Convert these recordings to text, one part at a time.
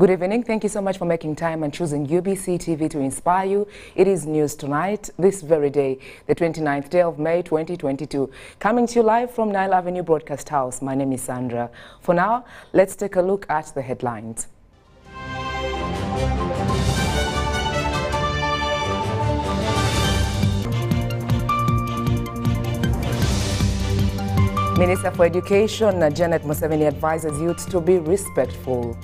Good evening. Thank you so much for making time and choosing UBC TV to inspire you. It is News Tonight, this very day, the 29th day of May 2022. Coming to you live from Nile Avenue Broadcast House. My name is Sandra. For now, let's take a look at the headlines. Minister for Education, Janet Museveni, advises youth to be respectful.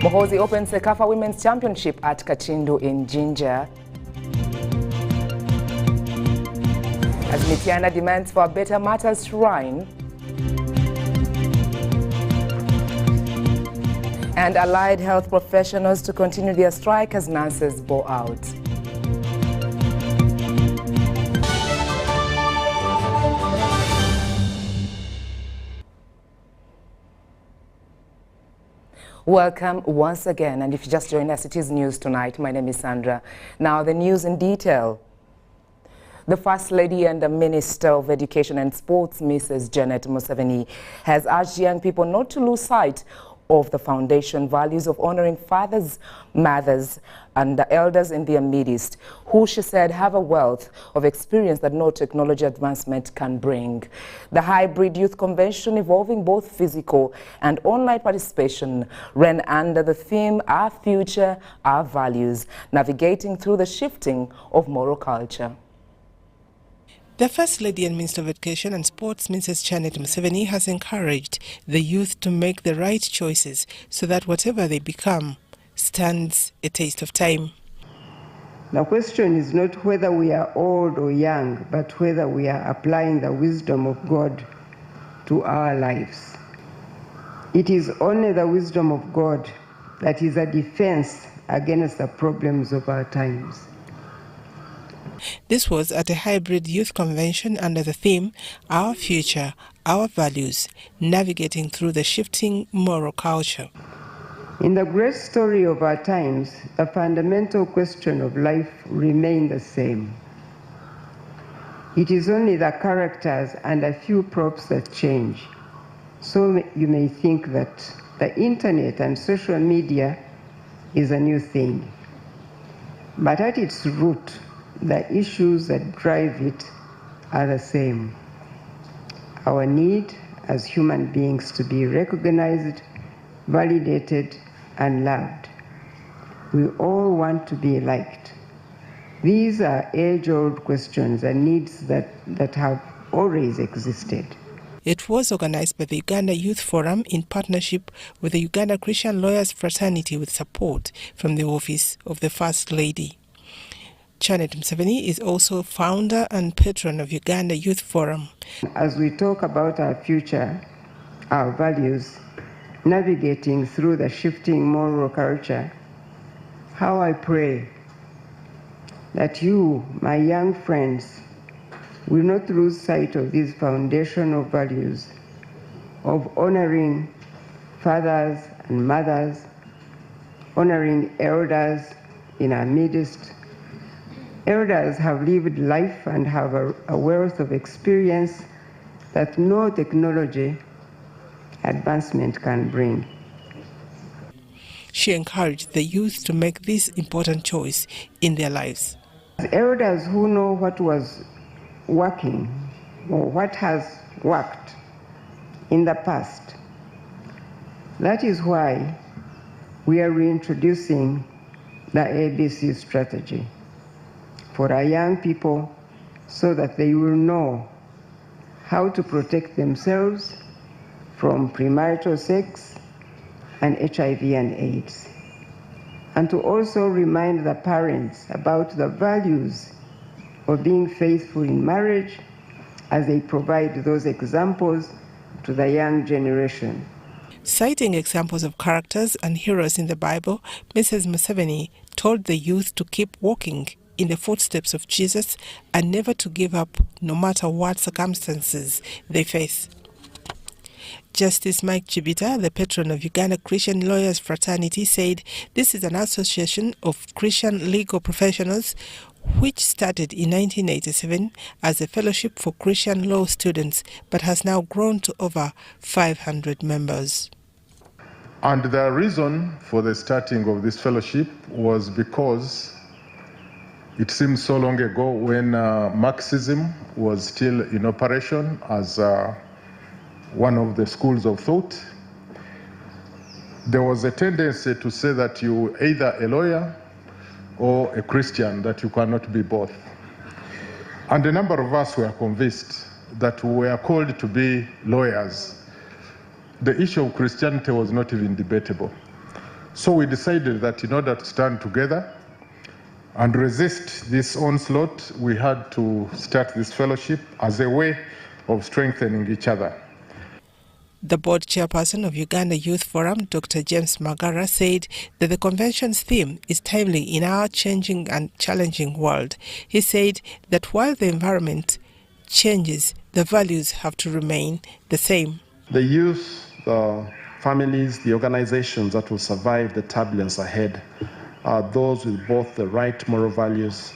Muhoozi opens Sekafa Women's Championship at Kachindu in Jinja. As Mityana demands for a better Martyrs shrine. And allied health professionals to continue their strike as nurses bow out. Welcome once again, and if you just joined us, it is News Tonight. My name is Sandra. Now the news in detail. The First Lady and the Minister of Education and Sports, Mrs. Janet Museveni, has urged young people not to lose sight of the foundation values of honoring fathers, mothers, and the elders in their midst, who she said have a wealth of experience that no technology advancement can bring. The hybrid youth convention involving both physical and online participation ran under the theme Our Future, Our Values, navigating through the shifting of moral culture. The First Lady and Minister of Education and Sports, Mrs. Janet Museveni, has encouraged the youth to make the right choices so that whatever they become stands a taste of time. The question is not whether we are old or young, but whether we are applying the wisdom of God to our lives. It is only the wisdom of God that is a defense against the problems of our times. This was at a hybrid youth convention under the theme Our Future, Our Values, navigating through the shifting moral culture. In the great story of our times, the fundamental question of life remains the same. It is only the characters and a few props that change. So you may think that the internet and social media is a new thing. But at its root, the issues that drive it are the same. Our need as human beings to be recognized, validated, and loved. We all want to be liked. These are age-old questions and needs that have always existed. It was organized by the Uganda Youth Forum in partnership with the Uganda Christian Lawyers Fraternity with support from the Office of the First Lady. Janet Museveni is also founder and patron of Uganda Youth Forum. As we talk about our future, our values, navigating through the shifting moral culture, how I pray that you, my young friends, will not lose sight of these foundational values of honoring fathers and mothers, honoring elders in our midst. Elders have lived life and have a wealth of experience that no technology advancement can bring. She encouraged the youth to make this important choice in their lives. As elders who know what was working or what has worked in the past, that is why we are reintroducing the ABC strategy for our young people so that they will know how to protect themselves from premarital sex and HIV and AIDS, and to also remind the parents about the values of being faithful in marriage as they provide those examples to the young generation. Citing examples of characters and heroes in the Bible, Mrs. Museveni told the youth to keep walking in the footsteps of Jesus and never to give up no matter what circumstances they face. Justice Mike Chibita, the patron of Uganda Christian Lawyers Fraternity, said this is an association of Christian legal professionals which started in 1987 as a fellowship for Christian law students but has now grown to over 500 members. And the reason for the starting of this fellowship was because it seems so long ago when Marxism was still in operation as one of the schools of thought. There was a tendency to say that you're either a lawyer or a Christian, that you cannot be both. And a number of us were convinced that we were called to be lawyers. The issue of Christianity was not even debatable. So we decided that in order to stand together and resist this onslaught, we had to start this fellowship as a way of strengthening each other. The board chairperson of Uganda Youth Forum, Dr. James Magara, said that the convention's theme is timely in our changing and challenging world. He said that while the environment changes, the values have to remain the same. The youth, the families, the organizations that will survive the turbulence ahead are those with both the right moral values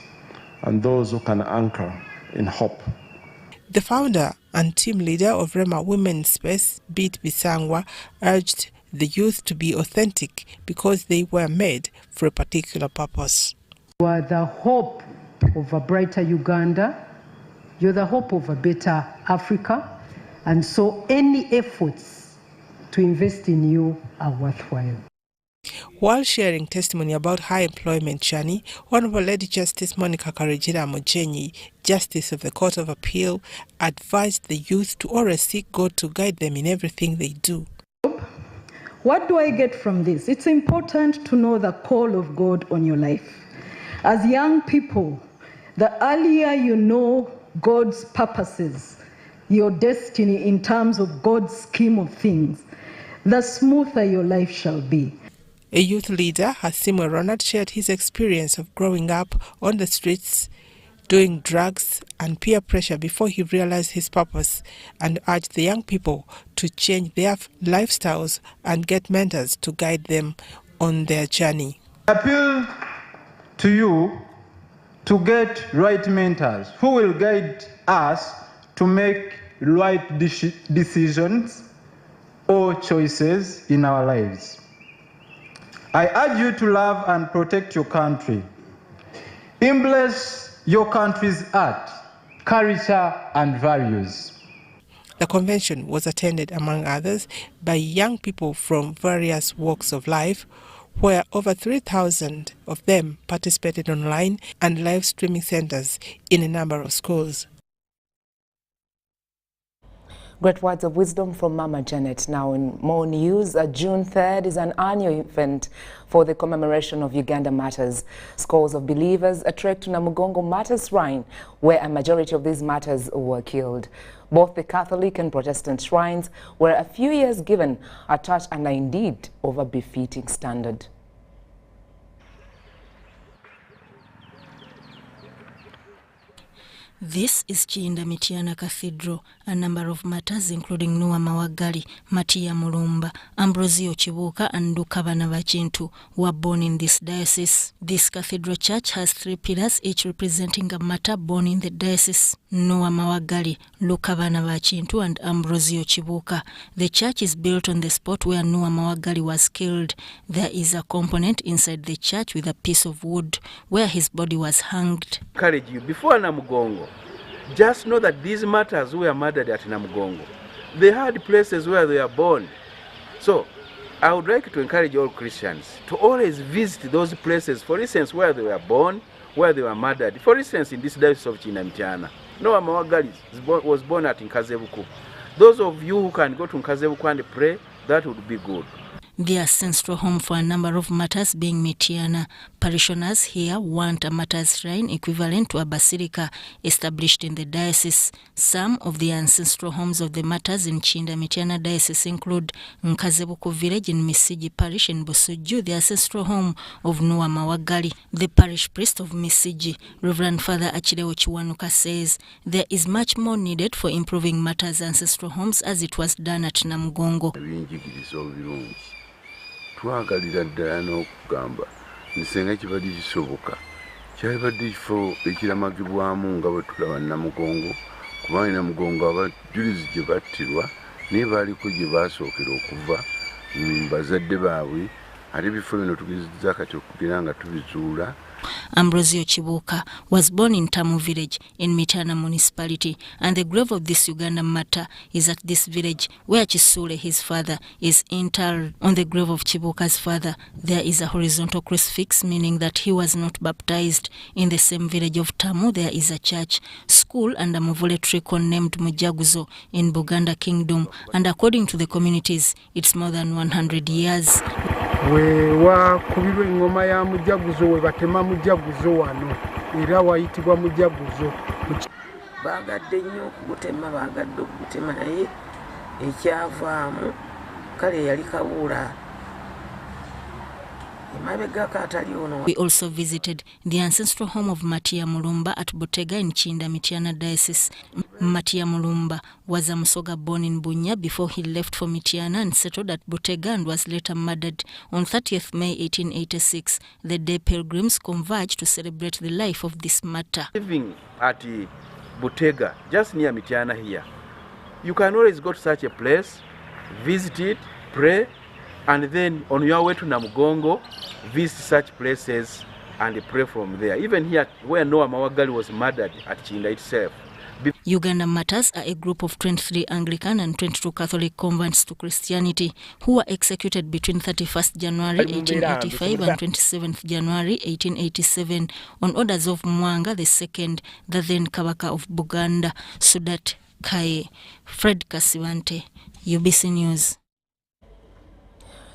and those who can anchor in hope. The founder and team leader of Rema Women's Space, Beat Bisangwa, urged the youth to be authentic because they were made for a particular purpose. You are the hope of a brighter Uganda. You're the hope of a better Africa. And so any efforts to invest in you are worthwhile. While sharing testimony about high employment journey, Honorable Lady Justice Monica Karegira Mujenyi, Justice of the Court of Appeal, advised the youth to always seek God to guide them in everything they do. What do I get from this? It's important to know the call of God on your life. As young people, the earlier you know God's purposes, your destiny in terms of God's scheme of things, the smoother your life shall be. A youth leader, Hasimu Ronald, shared his experience of growing up on the streets, doing drugs and peer pressure before he realized his purpose, and urged the young people to change their lifestyles and get mentors to guide them on their journey. I appeal to you to get right mentors who will guide us to make right decisions or choices in our lives. I urge you to love and protect your country. Embrace your country's art, culture, and values. The convention was attended, among others, by young people from various walks of life, where over 3,000 of them participated online and live streaming centers in a number of schools. Great words of wisdom from Mama Janet. Now in more news, June 3rd is an annual event for the commemoration of Uganda Martyrs. Scores of believers trek to Namugongo Martyrs Shrine, where a majority of these martyrs were killed. Both the Catholic and Protestant shrines were a few years given a touch and are indeed of a befitting standard. This is Chinda Mityana Cathedral. A number of martyrs, including Noah Mawagali, Matia Mulumba, Ambrosio Chibuka, and Lukabana Vachintu, were born in this diocese. This cathedral church has 3 pillars, each representing a martyr born in the diocese: Noah Mawagali, Lukabana Vachintu, and Ambrosio Chibuka. The church is built on the spot where Noah Mawagali was killed. There is a component inside the church with a piece of wood where his body was hanged. Encourage you before Namugongo. Just know that these martyrs who were murdered at Namugongo, they had places where they were born. So I would like to encourage all Christians to always visit those places, for instance, where they were born, where they were murdered. For instance, in this diocese of Mityana, Noah Mawagali was born at Nkazebuku. Those of you who can go to Nkazebuku and pray, that would be good. the ancestral home for a number of martyrs being Mityana. Parishioners here want a martyrs shrine equivalent to a basilica established in the diocese. Some of the ancestral homes of the martyrs in Mityana Diocese include Nkazebuko village in Misiji Parish in Busuju, the ancestral home of Mawagali. The parish priest of Misiji, Reverend Father Achireo Chiwanuka, says there is much more needed for improving martyrs' ancestral homes as it was done at Namugongo. Twagalira ddala n'okugamba nsenga kibadde kisoboka kyabadde kifo ekiramagibwamu nga bwe tulaba Namugongo kubanga Namugongo abajulizi gye battirwa naye baaliko gye baasookera okuva bazadde baabwe ate ebifo bino tugezezza kati okugira nga tubizuula. Ambrosio Chibuka was born in Tamu village in Mityana municipality, and the grave of this Uganda martyr is at this village where Chisule, his father, is interred. On the grave of Chibuka's father, there is a horizontal crucifix, meaning that he was not baptized. In the same village of Tamu, there is a church, school, and a Muvule tricon named Mujaguzo in Buganda Kingdom, and according to the communities, it's more than 100 years. Wewa kubirwe ngoma ya Mujaguzo we batema Mujaguzo wano era wayitibwa Mujaguzo bagadde nnyo okugutema bagadde okugutema naye ekyavaamu kale yali kabuula. We also visited the ancestral home of Matia Mulumba at Butega in Mityana Diocese. Matia Mulumba was a Musoga born in Bunya before he left for Mityana and settled at Butega and was later murdered. On 30th May 1886, the day pilgrims converged to celebrate the life of this martyr. Living at Butega, just near Mityana here, you can always go to such a place, visit it, pray, and then on your way to Namugongo, visit such places and pray from there. Even here where Noah Mawagali was murdered at Chinda itself. Uganda Martyrs are a group of 23 Anglican and 22 Catholic converts to Christianity who were executed between 31st January 1885 and 27th January 1887 on orders of Mwanga II, the then Kabaka of Buganda, Sudat Kaye. Fred Kasivante, UBC News.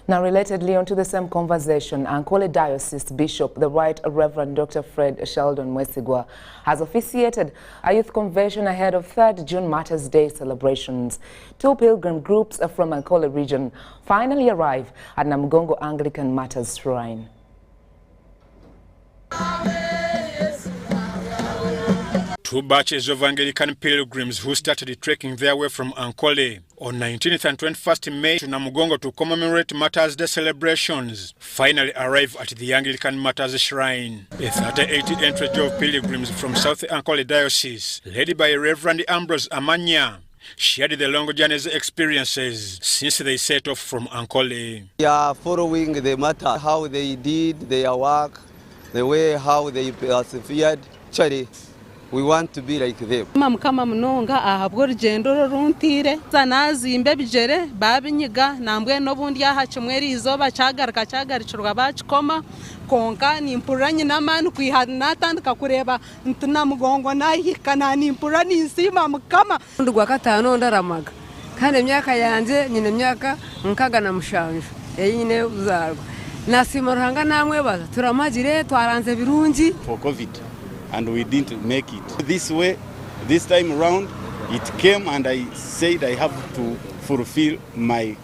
Now, relatedly onto the same conversation, Ankole Diocese Bishop, the Right Reverend Dr. Fred Sheldon Mwesigwa, has officiated a youth convention ahead of 3rd June Martyrs' Day celebrations. 2 pilgrim groups from Ankole region finally arrive at Namugongo Anglican Martyrs' Shrine. 2 batches of Anglican pilgrims who started trekking their way from Ankole on 19th and 21st May to Namugongo to commemorate Martyrs' Day celebrations finally arrive at the Anglican Martyrs' Shrine. A 30-80 entry of pilgrims from South Ankole Diocese, led by Reverend Ambrose Amanya, shared the long journey's experiences since they set off from Ankole. We are following the matter, how they did their work, the way how they persevered. Actually, we want to be like them. Mukama munonga ahabwo rugendo runtire zanazimbe bijere babinyiga nambwe nobundi aha kimweri izoba cyagarikirwa bakikoma konka nimpuranye namani kwihanatandika kureba Namugongo nahikana nimpura ninsima mukama ndugwa katano ndaramaga kandi emyaka yanje nyine emyaka nkaga na mushanje nyine uzarwa nasima ruhanga namwe baza turamagire twaranze birungi for COVID. And we didn't make it. This way, this time around, it came and I said I have to fulfill my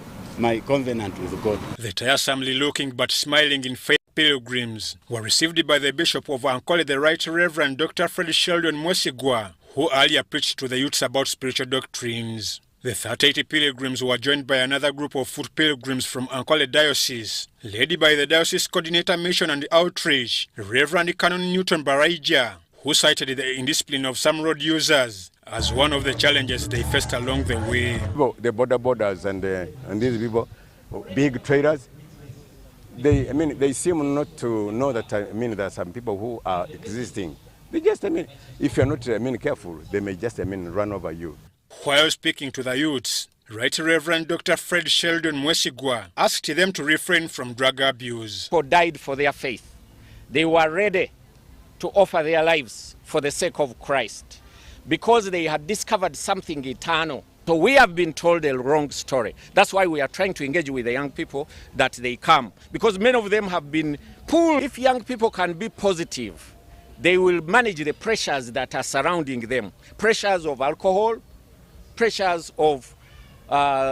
covenant with God. The tiresomely looking but smiling in faith pilgrims were received by the Bishop of Ankole, the Right Reverend Dr. Fred Sheldon Mwesigwa, who earlier preached to the youths about spiritual doctrines. The 30 pilgrims were joined by another group of foot pilgrims from Ankole Diocese, led by the Diocese Coordinator Mission and Outreach, Reverend Canon Newton Baraija, who cited the indiscipline of some road users as one of the challenges they faced along the way. The borders and these people, big traders, they seem not to know that there are some people who are existing. They just if you're not careful, they may just run over you. While speaking to the youths, Right Reverend Dr. Fred Sheldon Mwesigwa asked them to refrain from drug abuse. People died for their faith. They were ready to offer their lives for the sake of Christ because they had discovered something eternal So we have been told a wrong story. That's why we are trying to engage with the young people that they come, because many of them have been pulled. If young people can be positive, they will manage the pressures that are surrounding them. Pressures of alcohol, pressures of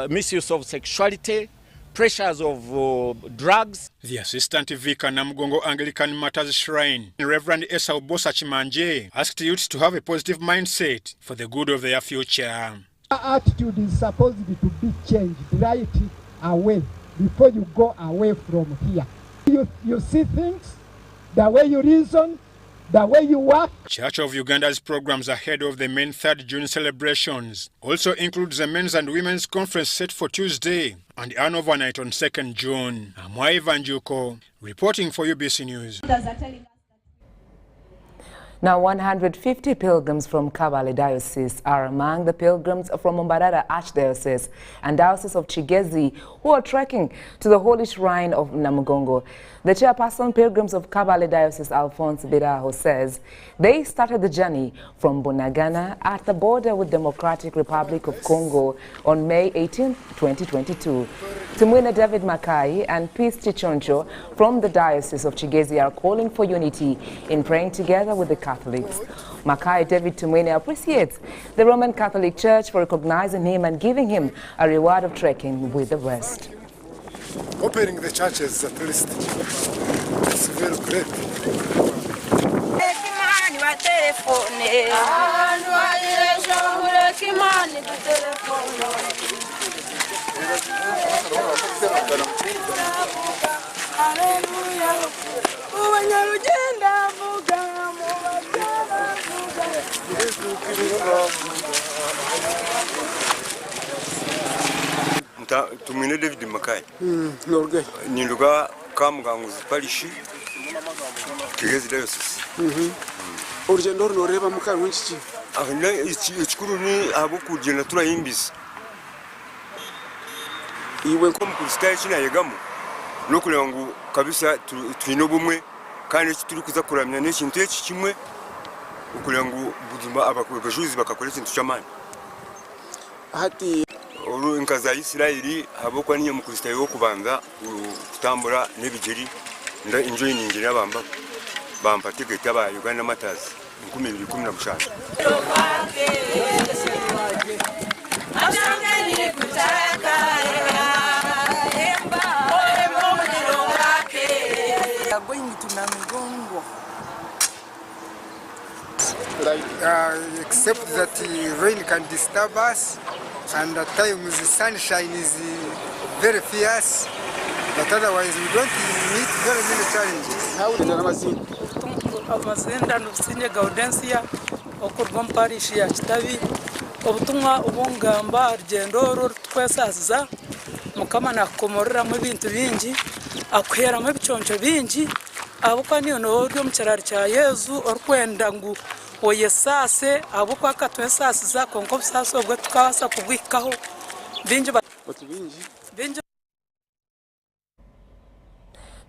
misuse of sexuality, pressures of drugs. The Assistant Vicar Namugongo Anglican Martyrs Shrine, Reverend Esau Bosa Chimanje, asked youths to have a positive mindset for the good of their future. Our attitude is supposed to be changed right away before you go away from here. You see things, the way you reason, the way you work. Church of Uganda's programs ahead of the main 3rd June celebrations also includes the Men's and Women's Conference set for Tuesday and an overnight on 2nd June. I'm Ivan Juko, reporting for UBC News. Now, 150 pilgrims from Uganda Diocese are among the pilgrims from Mbarara Archdiocese and Diocese of Kigezi who are trekking to the Holy Shrine of Namugongo. The chairperson pilgrims of Uganda Diocese, Alphonse Biraho, says they started the journey from Bunagana at the border with Democratic Republic of Congo on May 18, 2022. Tumwine David Makai and Peace Chichoncho from the Diocese of Kigezi are calling for unity in praying together with the Catholics. Makai David Tumwine appreciates the Roman Catholic Church for recognizing him and giving him a reward of trekking with the rest. Opening the churches at least, it's very great. Tumine David Makai. Ninduga Namugongo parish Kigezi Diocese. Urugendo runoreba Mukai winshi. Ikikuru ni abo kugenda turayimbisa. Iwe nko mukristo kina yegamo. No kureba ngo kabisa twino bumwe kandi turi kuza kuramya n'ekintu eki kimwe ukureba ngo buzima abajuzi bakakora ikintu cy'amani. Hati inkaza Isiraeli habokwa niyo mukristo yo kubanza kutambura n'ebigeri nda enjoy ningi nabamba bamba tigeta ba Uganda Martyrs 2015. Going to Namugongo. Except that the rain can disturb us, and at times the sunshine is very fierce, but otherwise we don't meet very many challenges. How is the Gaudensia, Okurban Parish, Tavi, Otunga, Ubungamba, Gendoro, Quesasa, Mukamana, Komora, Mabintu Vinji, Akwera Mabichoncho Vinji, Abukani, no, Church, Yezu, or Quendangu. Oyesase abukwa katwesase za konko saso gwetukasa kubwikaho binje binje.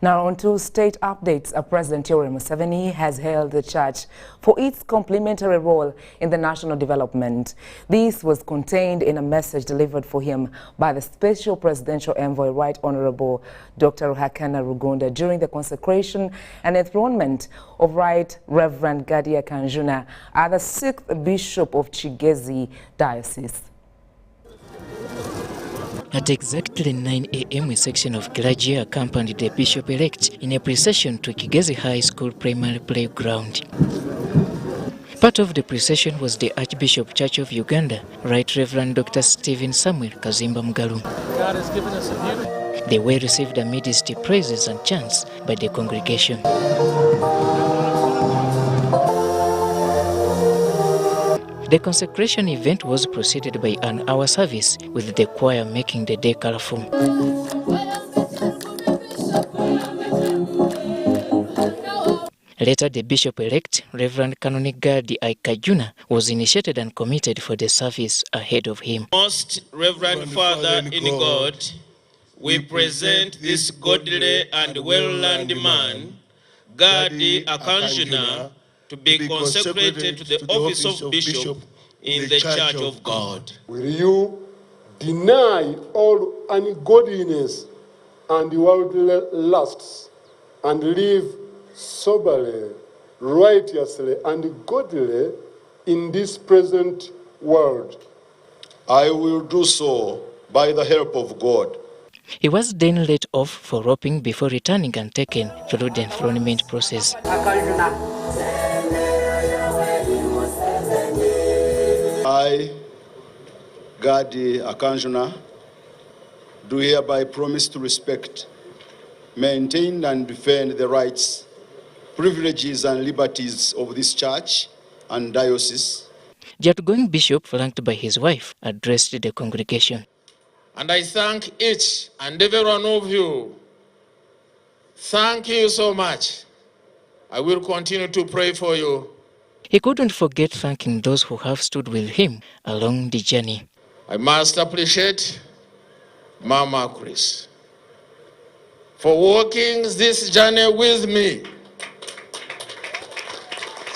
Now on to state updates. President Yoweri Museveni has hailed the church for its complementary role in the national development. This was contained in a message delivered for him by the Special Presidential Envoy, Right Honorable Dr. Ruhakana Rugunda, during the consecration and enthronement of Right Reverend Gadia Kanjuna as the 6th Bishop of Kigezi Diocese. At exactly 9 a.m., a section of clergy accompanied the bishop-elect in a procession to Kigezi High School primary playground. Part of the procession was the Archbishop Church of Uganda, Right Reverend Dr. Stephen Samuel Kazimba Mugalu. God has given us a beautiful... They were received amidst praises and chants by the congregation. The consecration event was preceded by an hour service, with the choir making the day colorful. Later, the bishop-elect, Reverend Canonic Gadi Kajuna, was initiated and committed for the service ahead of him. Most Reverend Father in God, we present this godly and well-learned man, Gadi Akanjuna, to be consecrated to the office of bishop in the church of God. Will you deny all ungodliness and worldly lusts and live soberly, righteously, and godly in this present world? I will do so by the help of God. He was then let off for roping before returning and taken through the enthronement process. I, Gadi Akanjuna, do hereby promise to respect, maintain and defend the rights, privileges and liberties of this church and diocese. The outgoing bishop, flanked by his wife, addressed the congregation. And I thank each and every one of you. Thank you so much. I will continue to pray for you. He couldn't forget thanking those who have stood with him along the journey. I must appreciate Mama Chris for walking this journey with me.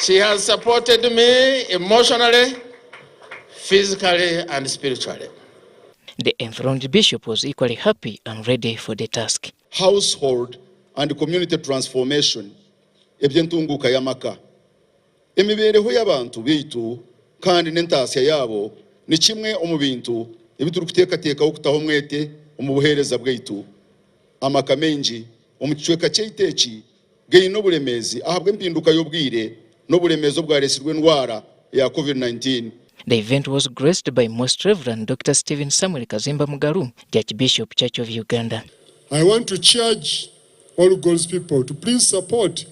She has supported me emotionally, physically, and spiritually. The enthroned bishop was equally happy and ready for the task. Household and community transformation ebyentunguka yamaka emibereho y'abantu beitu kandi n'entaasya yabo ni kimwe omu bintu ebituri kuteekateekaho kutaho mwete omu buheereza bwaitu amaka mengi omu kicweka kyaitu eki gaine oburemeezi ahabwa empinduka y'obwire n'oburemeezi obwaresirwe endwara ya COVID-19. The event was graced by Most Reverend Dr. Stephen Samuel Kazimba Mugaru, the Archbishop Church of Uganda. I want to charge all God's people to please support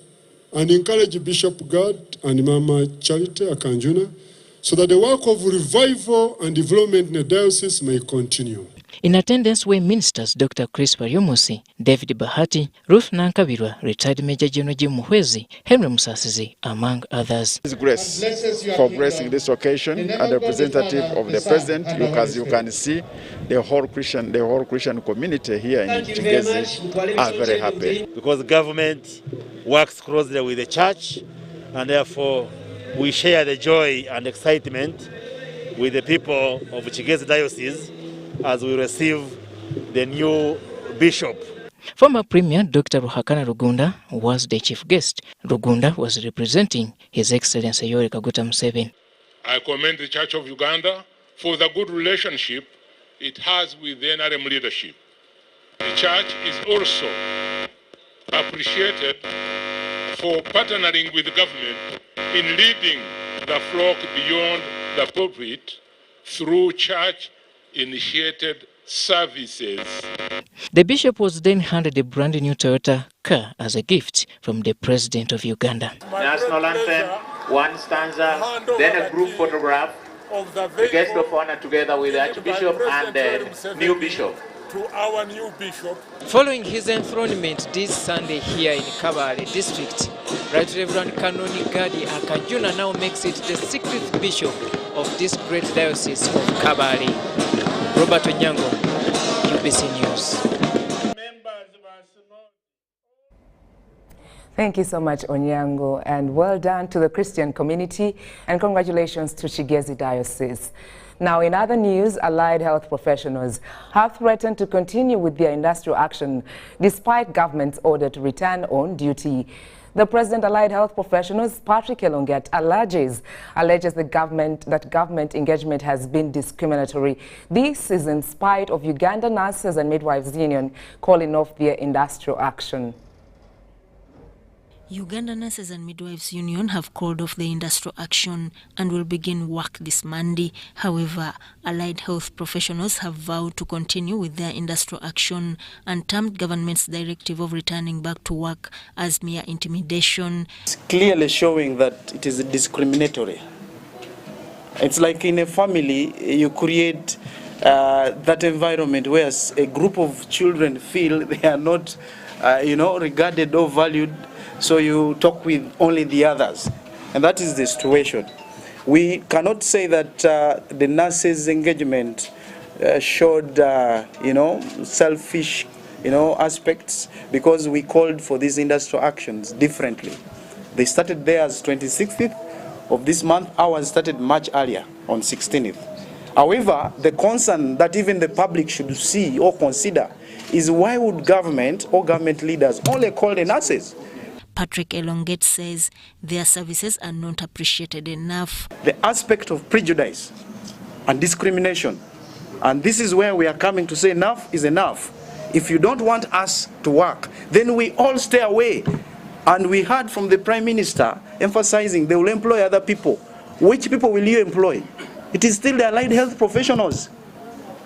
and encourage Bishop God and Mama Charity Akanjuna so that the work of revival and development in the diocese may continue. In attendance were ministers Dr. Chris Paryomusi, David Bahati, Ruth Nankabirwa, retired Major General Jim Muhwezi, Henry Musasizi, among others. His grace for gracing this occasion and representative of the President. As you can see, the whole Christian community here in Kigezi are very happy. Because the government works closely with the church, and therefore we share the joy and excitement with the people of Kigezi Diocese as we receive the new bishop. Former Premier Dr. Ruhakana Rugunda was the chief guest. Rugunda was representing His Excellency Yoweri Kaguta Museveni. I commend the Church of Uganda for the good relationship it has with the NRM leadership. The Church is also appreciated for partnering with the government in leading the flock beyond the pulpit through church-initiated services. The bishop was then handed a brand new Toyota car as a gift from the President of Uganda. National anthem, one stanza, then a group photograph, the guest of honor together with the Archbishop and the new bishop. To our new bishop. Following his enthronement this Sunday here in Kabale district, Right Reverend Kanoni Gadi Akanjuna now makes it the 6th bishop of this great diocese of Kabale. Robert Onyango, UBC News. Thank you so much, Onyango, and well done to the Christian community, and congratulations to Kigezi Diocese. Now, in other news, allied health professionals have threatened to continue with their industrial action despite government's order to return on duty. The President Allied Health Professionals, Patrick Elonget, alleges that government engagement has been discriminatory. This is in spite of Uganda Nurses and Midwives Union calling off their industrial action. Uganda Nurses and Midwives Union have called off the industrial action and will begin work this Monday. However, allied health professionals have vowed to continue with their industrial action and termed government's directive of returning back to work as mere intimidation. It's clearly showing that it is discriminatory. It's like in a family, you create that environment where a group of children feel they are not, regarded or valued. So you talk with only the others, and that is the situation. We cannot say that the nurses' engagement showed, selfish, aspects, because we called for these industrial actions differently. They started theirs 26th of this month. Ours started much earlier, on 16th. However, the concern that even the public should see or consider is why would government or government leaders only call the nurses? Patrick Elongate says their services are not appreciated enough. The aspect of prejudice and discrimination, and this is where we are coming to say enough is enough. If you don't want us to work, then we all stay away. And we heard from the Prime Minister emphasizing they will employ other people. Which people will you employ? It is still the allied health professionals.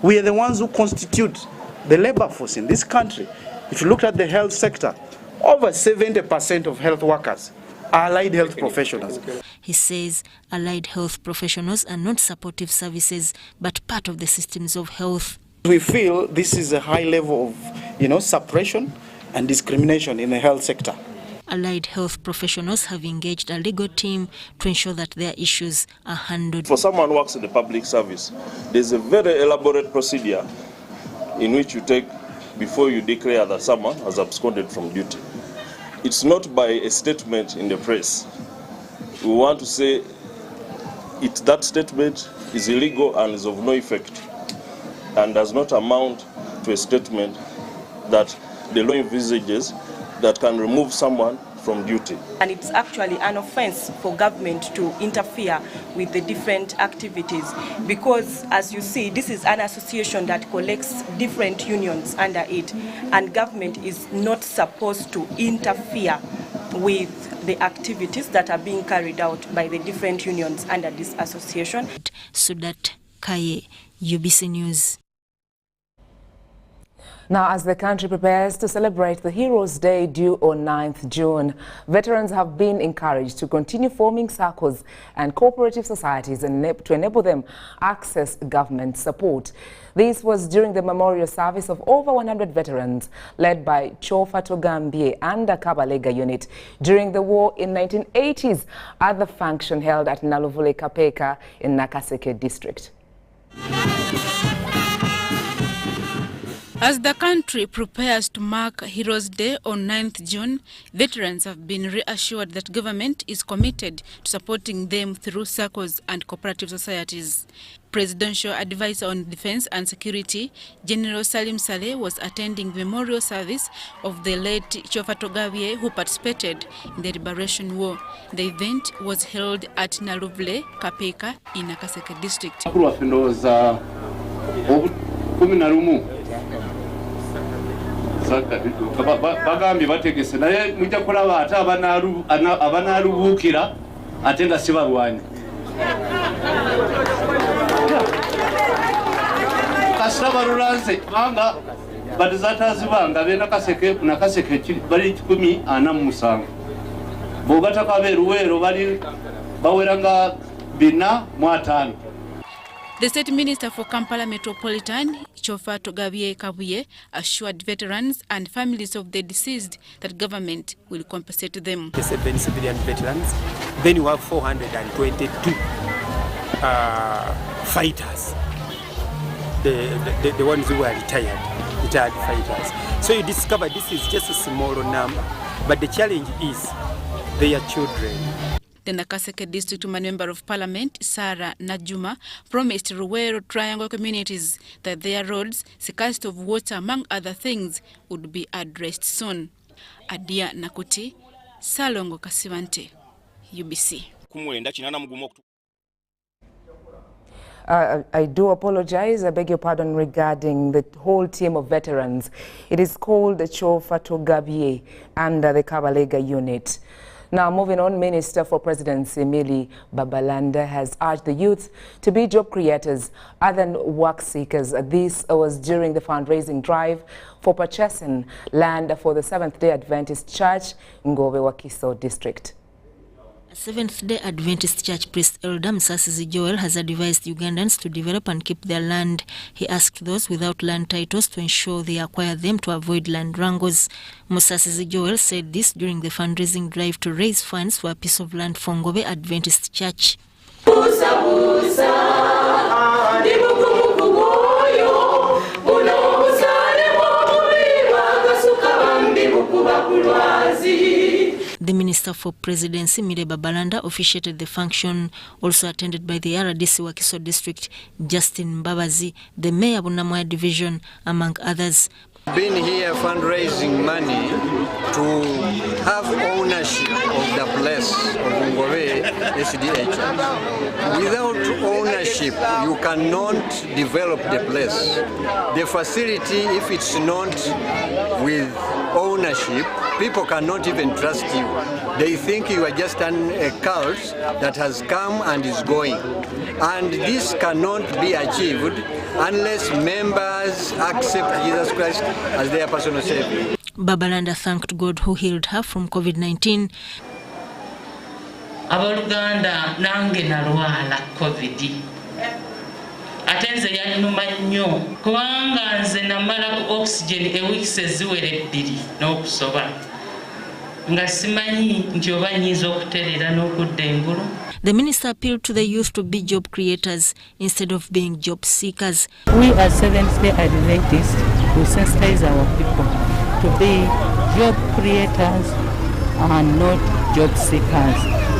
We are the ones who constitute the labor force in this country. If you look at the health sector, over 70% of health workers are allied health professionals. He says allied health professionals are not supportive services, but part of the systems of health. We feel this is a high level of, suppression and discrimination in the health sector. Allied health professionals have engaged a legal team to ensure that their issues are handled. For someone who works in the public service, there's a very elaborate procedure in which you take before you declare that someone has absconded from duty. It's not by a statement in the press. We want to say that statement is illegal and is of no effect and does not amount to a statement that the law envisages that can remove someone from duty. And it's actually an offense for government to interfere with the different activities because, as you see, this is an association that collects different unions under it, and government is not supposed to interfere with the activities that are being carried out by the different unions under this association. Sudat Kaye, UBC News. Now, as the country prepares to celebrate the Heroes' Day due on 9th June, veterans have been encouraged to continue forming circles and cooperative societies to enable them access government support. This was during the memorial service of over 100 veterans led by Chofa Togambie and the Kabalega unit during the war in 1980s at the function held at Naluvule Kapeka in Nakaseke district. As the country prepares to mark Heroes' Day on 9th June, veterans have been reassured that government is committed to supporting them through circles and cooperative societies. Presidential Advisor on Defense and Security, General Salim Saleh, was attending the memorial service of the late Chofa Togambie, who participated in the Liberation War. The event was held at Naluvule Kapeka in Nakaseke district. Bagambi bategese naye mujja kulaba ate abanaalubukira ate nga sibalwanyi kasita balulanze kubanga badizatazibanga nakaseke bali 147 bw'ogatako abeeruweero bali baweranga 405. The State Minister for Kampala Metropolitan, Chofa Togambie Kabuye, assured veterans and families of the deceased that government will compensate them. The 7 civilian veterans, then you have 422 fighters, the ones who are retired fighters. So you discover this is just a small number, but the challenge is their children. The Nakaseke District Member of Parliament, Sarah Najuma, promised rural triangle communities that their roads, scarcity of water, among other things, would be addressed soon. Adia Nakuti, Salongo Kasivante, UBC. I do apologize. I beg your pardon regarding the whole team of veterans. It is called the Chofa Togambie under the Kabalega unit. Now, moving on, Minister for Presidency Millie Babalanda has urged the youth to be job creators other than work seekers. This was during the fundraising drive for purchasing land for the Seventh-day Adventist Church in Ngobe-Wakiso district. Seventh-day Adventist Church priest Elder Musasizi Joel has advised Ugandans to develop and keep their land. He asked those without land titles to ensure they acquire them to avoid land wrangles. Musasizi Joel said this during the fundraising drive to raise funds for a piece of land for Ngobe Adventist Church. The Minister for Presidency Mire Babalanda officiated the function, also attended by the RDC Wakiso District Justin Mbabazi, the Mayor Bunamwaya Division, among others. Been here fundraising money to have ownership of the place of Ngove SDH. Without ownership, you cannot develop the place. The facility, if it's not with ownership, people cannot even trust you. They think you are just a cult that has come and is going. And this cannot be achieved unless members accept Jesus Christ as their personal savior. Babalanda thanked God who healed her from COVID-19. Abaluganda nange nalwala COVID. Atenze yannuma nnyo kubanga nze namala ku oxygen eweeks eziwere 2 n'okusoba nga simanyi nti oba nyiza okuterera n'okudda engulu. The minister appealed to the youth to be job creators instead of being job seekers. We as Seventh-day Adventists, we sensitize our people to be job creators and not job seekers.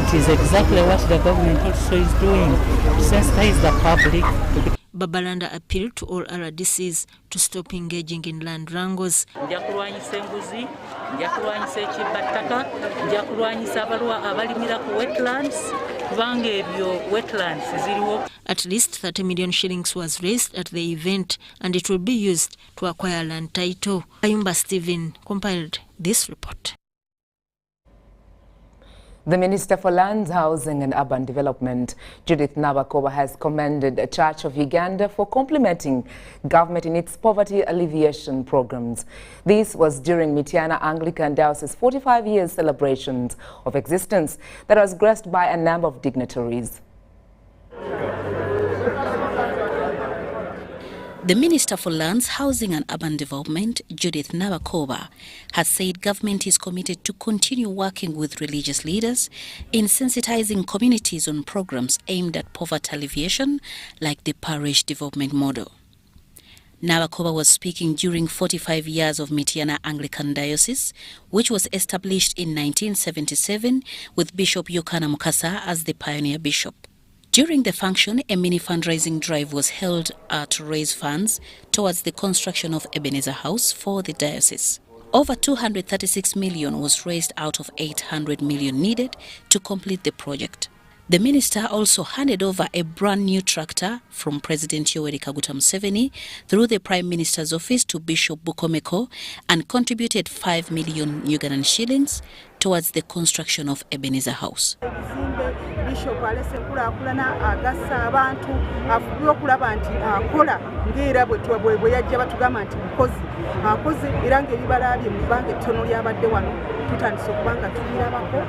It is exactly what the government also is doing, to sensitize the public. Babalanda appealed to all RDCs to stop engaging in land wrangles. At least 30 million shillings was raised at the event, and it will be used to acquire land title. Ayumba Stephen compiled this report. The Minister for Lands, Housing and Urban Development, Judith Namugongo, has commended the Church of Uganda for complementing government in its poverty alleviation programs. This was during Mityana Anglican Diocese 45 years celebrations of existence that was graced by a number of dignitaries. The Minister for Lands, Housing and Urban Development, Judith Namugongo, has said government is committed to continue working with religious leaders in sensitizing communities on programs aimed at poverty alleviation, like the parish development model. Namugongo was speaking during 45 years of Mityana Anglican Diocese, which was established in 1977 with Bishop Yohana Mukasa as the pioneer bishop. During the function, a mini fundraising drive was held to raise funds towards the construction of Ebenezer House for the diocese. Over 236 million was raised out of 800 million needed to complete the project. The minister also handed over a brand new tractor from President Yoweri Kaguta Museveni through the Prime Minister's office to Bishop Bukomeko and contributed 5 million Ugandan shillings towards the construction of Ebenezer House. Bishop alese kulaakulana agassa abantu afuba okulaba nti akola ng'era bwe yajja batugamba nti mukozi era ng'ebibala bye mu bbanga ettono lyabadde wano tutandise okuba nga tulirabako.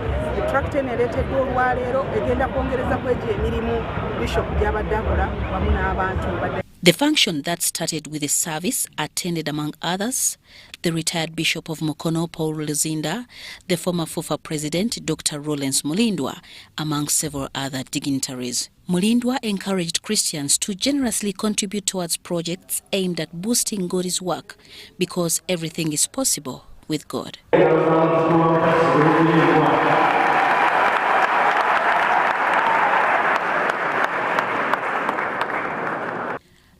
Tractor eneereeteddwa olwaleero egenda kwongereza kwegyo emirimu Bishop gy'abadde akola wamu n'abantu. The function that started with a service attended among others the retired Bishop of Mukono, Paul Luzinda, the former FUFA President, Dr. Rollins Mulindwa, among several other dignitaries. Mulindwa encouraged Christians to generously contribute towards projects aimed at boosting God's work, because everything is possible with God.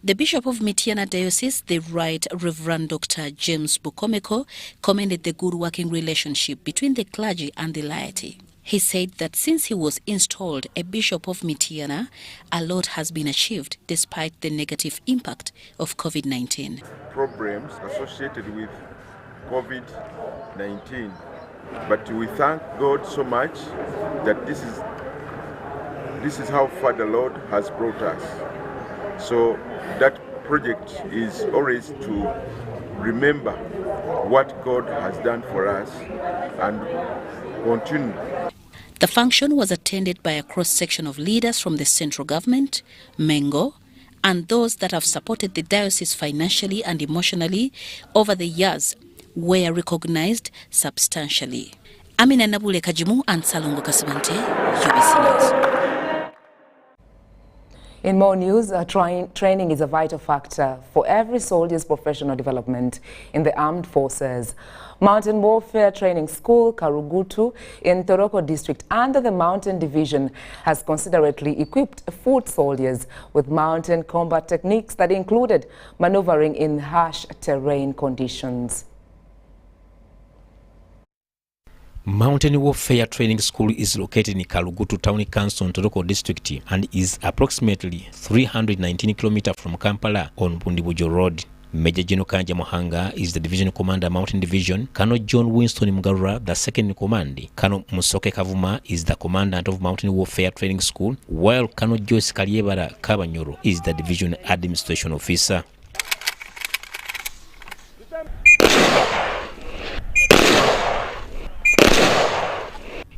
The Bishop of Mityana Diocese, the Right Reverend Dr. James Bukomeko, commended the good working relationship between the clergy and the laity. He said that since he was installed a Bishop of Mityana, a lot has been achieved despite the negative impact of COVID-19. Problems associated with COVID-19, but we thank God so much that this is how far the Lord has brought us. So that project is always to remember what God has done for us and continue. The function was attended by a cross-section of leaders from the central government, Mengo, and those that have supported the diocese financially and emotionally over the years were recognized substantially. Amina Nabule Kajimu and Salongo Kasibante, UBC News. In more news, training is a vital factor for every soldier's professional development in the armed forces. Mountain Warfare Training School, Karugutu, in Toroko District, under the Mountain Division, has considerately equipped foot soldiers with mountain combat techniques that included maneuvering in harsh terrain conditions. Mountain Warfare Training School is located in Karugutu Town Council, Toroko District, and is approximately 319 km from Kampala on Bundibujo Road. Major General Kanja Mohanga is the division commander, Mountain Division. Colonel John Winston Mugarura, the second in command. Colonel Musoke Kavuma is the commandant of Mountain Warfare Training School, while Colonel Joyce Kalyebara Kabanyoro is the division administration officer.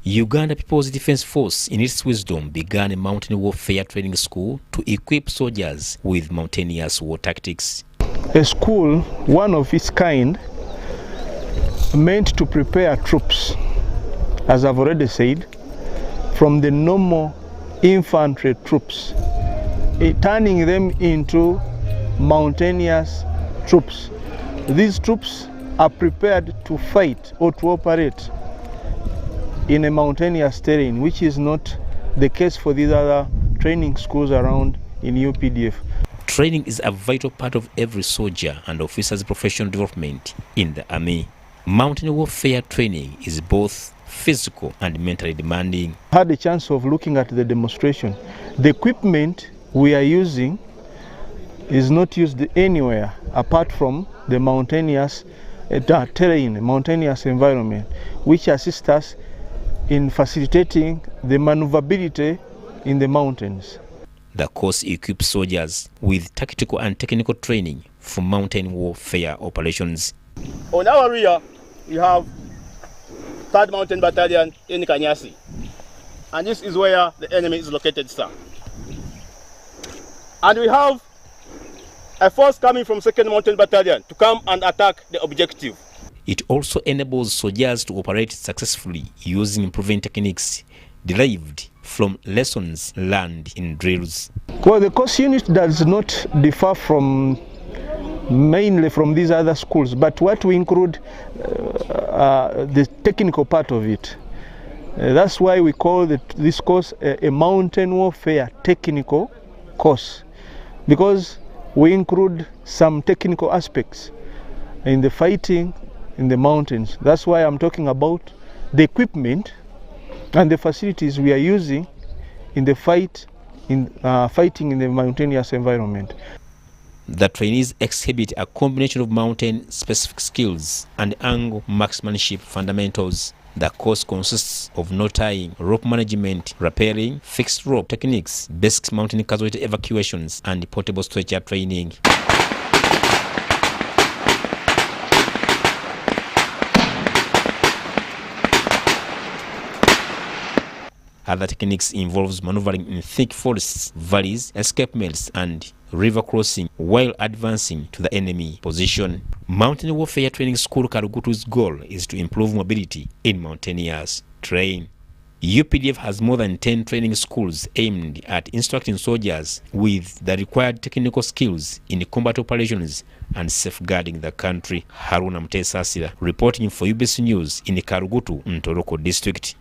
Uganda People's Defense Force, in its wisdom, began a mountain warfare training school to equip soldiers with mountaineous war tactics. A school, one of its kind, meant to prepare troops, as I've already said, from the normal infantry troops, turning them into mountaineous troops. These troops are prepared to fight or to operate in a mountainous terrain, which is not the case for these other training schools around in UPDF. Training is a vital part of every soldier and officer's professional development in the army. Mountain warfare training is both physical and mentally demanding. I had a chance of looking at the demonstration. The equipment we are using is not used anywhere apart from the mountainous terrain, mountainous environment, which assists us in facilitating the maneuverability in the mountains. The course equips soldiers with tactical and technical training for mountain warfare operations. On our rear, we have 3rd Mountain Battalion in Kanyasi. And this is where the enemy is located, sir. And we have a force coming from 2nd Mountain Battalion to come and attack the objective. It also enables soldiers to operate successfully using proven techniques derived from lessons learned in drills. Well, the course unit does not differ mainly from these other schools, but what we include the technical part of it. That's why we call this course a mountain warfare technical course, because we include some technical aspects in the fighting in the mountains. That's why I'm talking about the equipment and the facilities we are using in the fighting in the mountainous environment. The trainees exhibit a combination of mountain-specific skills and angle marksmanship fundamentals. The course consists of knot tying, rope management, rappelling, fixed rope techniques, basic mountain casualty evacuations, and portable stretcher training. Other techniques involves maneuvering in thick forests, valleys, escarpments, and river crossing while advancing to the enemy position. Mountain Warfare Training School Karugutu's goal is to improve mobility in mountainous terrain. UPDF has more than 10 training schools aimed at instructing soldiers with the required technical skills in combat operations and safeguarding the country. Haruna Mtesasira reporting for UBC News in Karugutu, Toroko District.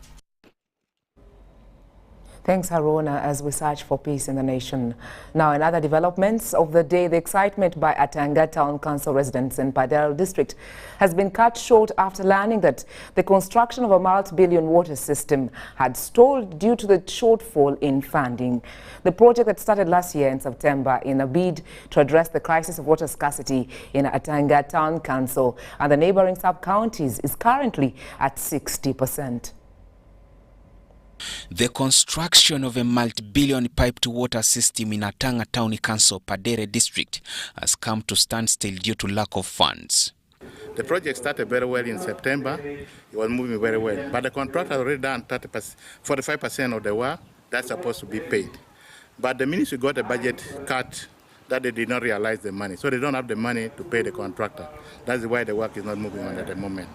Thanks, Haruna, as we search for peace in the nation. Now, in other developments of the day, the excitement by Atanga Town Council residents in Padel District has been cut short after learning that the construction of a multi-billion water system had stalled due to the shortfall in funding. The project that started last year in September in a bid to address the crisis of water scarcity in Atanga Town Council and the neighboring sub-counties is currently at 60%. The construction of a multi-billion piped-to-water system in Atanga Town Council, Padere District, has come to standstill due to lack of funds. The project started very well in September. It was moving very well. But the contractor has already done 45% of the work that's supposed to be paid. But the ministry got a budget cut that they did not realize the money. So they don't have the money to pay the contractor. That's why the work is not moving on at the moment.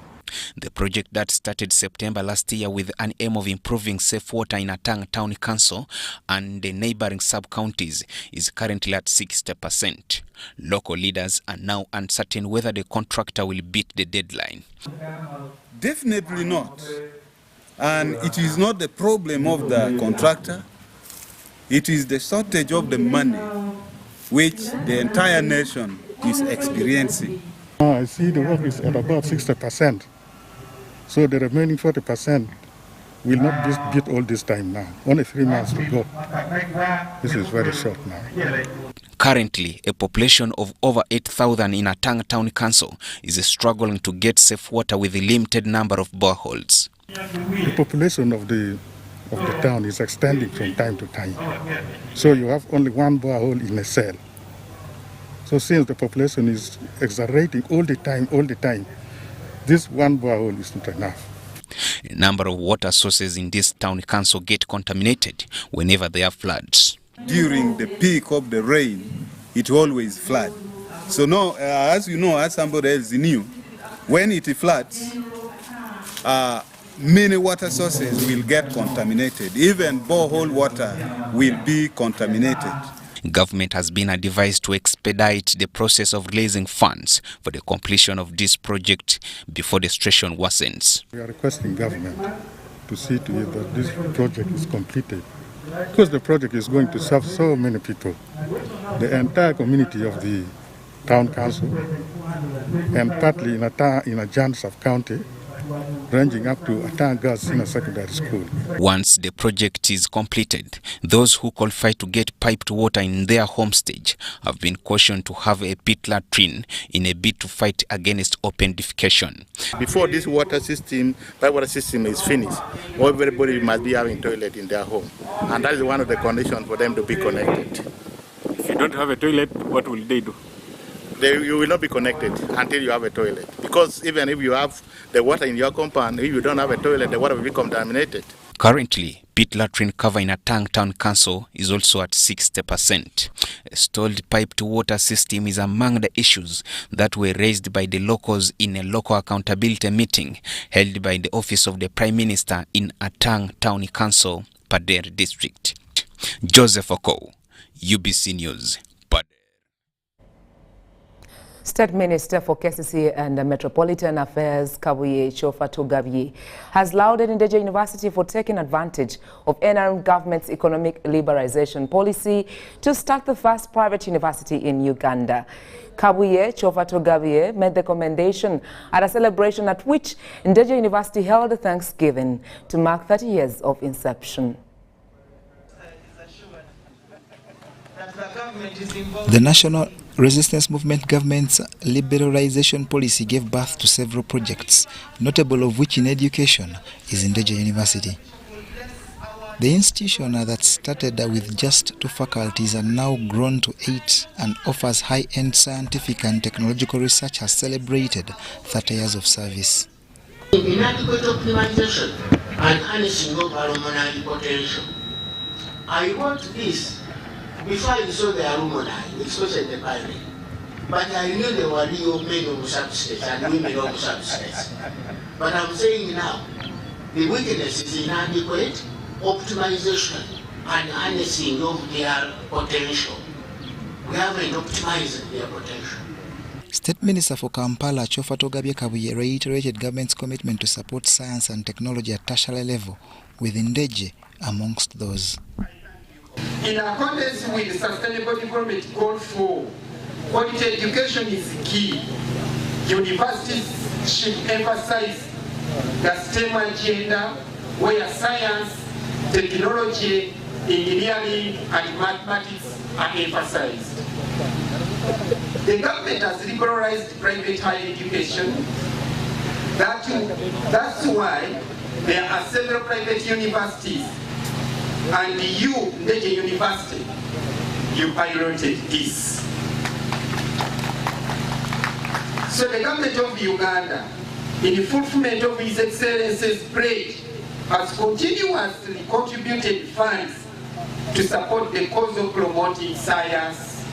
The project that started September last year with an aim of improving safe water in Atang Town Council and the neighboring sub-counties is currently at 60%. Local leaders are now uncertain whether the contractor will beat the deadline. Definitely not. And it is not the problem of the contractor. It is the shortage of the money which the entire nation is experiencing. I see the work is at about 60%. So the remaining 40% will not be beat all this time now. Only 3 months to go. This is very short now. Currently, a population of over 8,000 in Atang Town Council is struggling to get safe water with a limited number of boreholes. The population of the town is extending from time to time. So you have only one borehole in a cell. So since the population is accelerating all the time, this one borehole is not enough. A number of water sources in this town council get contaminated whenever there are floods. During the peak of the rain, it always floods. So now, as you know, as somebody else knew, when it floods, many water sources will get contaminated. Even borehole water will be contaminated. Government has been advised to expedite the process of releasing funds for the completion of this project before the situation worsens. We are requesting government to see to it that this project is completed, because the project is going to serve so many people, the entire community of the town council, and partly in a Jan sub-county, ranging up to Atang Girls Senior Secondary School. Once the project is completed, those who qualify to get piped water in their home stage have been cautioned to have a pit latrine in a bid to fight against open defecation. Before this pipe water system is finished, everybody must be having toilet in their home. And that is one of the conditions for them to be connected. If you don't have a toilet, what will they do? You will not be connected until you have a toilet. Because even if you have the water in your compound, if you don't have a toilet, the water will be contaminated. Currently, pit latrine cover in Atang Town Council is also at 60%. A stalled piped water system is among the issues that were raised by the locals in a local accountability meeting held by the Office of the Prime Minister in Atang Town Council, Padere District. Joseph Oko, UBC News. State Minister for KCC and Metropolitan Affairs, Kabuye Chofatu-Gabye, has lauded Ndejje University for taking advantage of NRM government's economic liberalization policy to start the first private university in Uganda. Kabuye Chofatu-Gabye made the commendation at a celebration at which Ndejje University held a Thanksgiving to mark 30 years of inception. The National Resistance Movement government's liberalization policy gave birth to several projects, notable of which in education is Ndejje University. The institution that started with just 2 faculties and now grown to 8 and offers high-end scientific and technological research has celebrated 30 years of service. Inadequate optimization and harnessing of alumni potential. I want this. Before I saw the alumni, especially the primary, but I knew there were real men of substance and women of substance. But I'm saying now, the weakness is inadequate optimization and harnessing of their potential. We haven't optimized their potential. State Minister for Kampala, Chofatu-Gabye Kabuye, reiterated government's commitment to support science and technology at tertiary level, with Ndejje amongst those. In accordance with the Sustainable Development Goal 4, quality education is key. Universities should emphasize the STEM agenda, where science, technology, engineering, and mathematics are emphasized. The government has liberalized private higher education. That's why there are several private universities. And you, Ndejje University, you piloted this. So the government of Uganda, in the fulfillment of His Excellency's pledge, has continuously contributed funds to support the cause of promoting science